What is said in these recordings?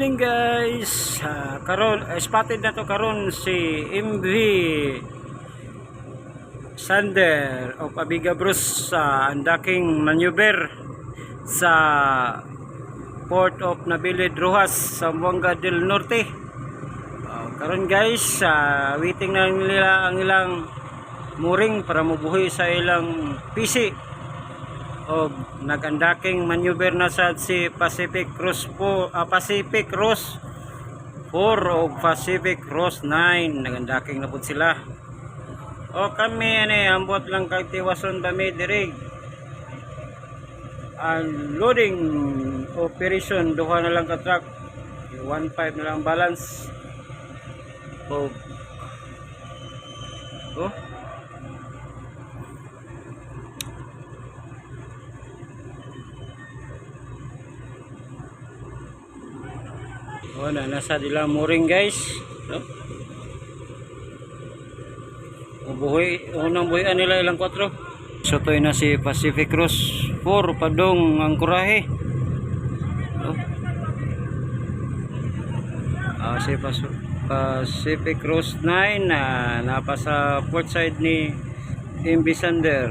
evening guys. Karon spotted na to karon si MV Sander of Abiga Bros sa andaking maneuver sa Port of Nabilid Rojas, Zamboanga del Norte. Karon guys, waiting na nila ang ilang mooring para mabuhi sa ilang PC. O nagandaking maneuver na sad si Pacific Cross 4, Pacific Cross 4 o Pacific Cross 9. Nagandaking na pud sila. O kami ambot lang kay tiwason kami diri. Loading operation, duha na lang ka truck, 1.5 na lang balance. O nasa dila mooring guys. Unang buhian nila ilang 4. So to na si Pacific Cross 4 padong ang kurahe. Si Pacific Cross 9 na napa sa port side ni MV Sander.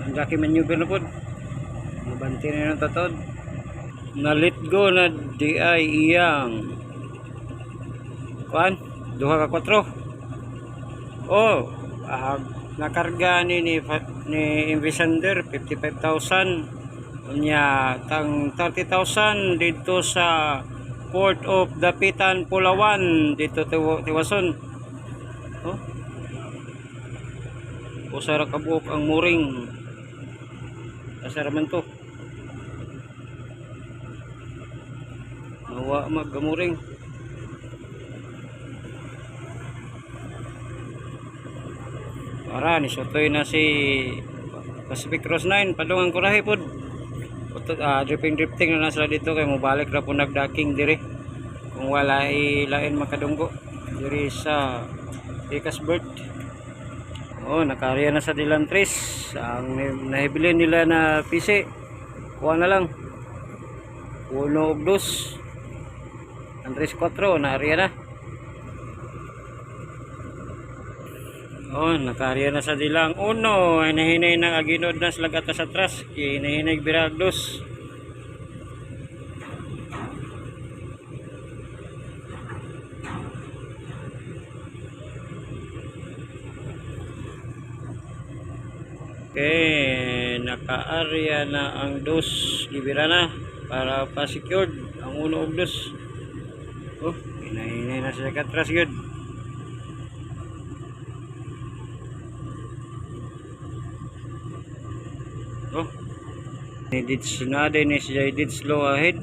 Ang laki maneuver na po. Mabanti na ng tatod. Na let go na di ay iyang kuan 2 ka 4. Nakarga ni MV Sander 55,000 unya tang 30,000 dito sa Port of Dapitan, Pulawan, dito Tiwason. Usara kabuok ang mooring. Asaraman to. Mawa magamuring. Para ni sotoy na si Pacific Cross 9 padungan kurahe pod. Drifting na sila dito kay mobalik ra po nagdaking diri. Kung wala lain makadunggo diri sa Ikasbert. Nakarya na sa Dilan Tris. Ang nahibilin nila na PC. Kuha na lang. 1 og 2. Andres 4 naarya na. Nakarya na sa Dilang 1. Hinahinay ng aginod na slag atas atras. Hinahinay birag 2. Okay, nakaarya na ang 2. Ibira na para pa-secured ang 1 og 2. Hinahinay na sa atras yun. Ni slow ahead.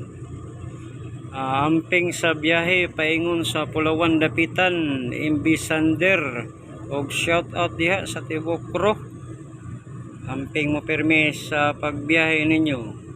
Amping sa biyahe paingon sa Pulawan Dapitan, MV Sander. Og shout out diha sa Tibok Pro. Amping mo permi sa pagbiyahe ninyo.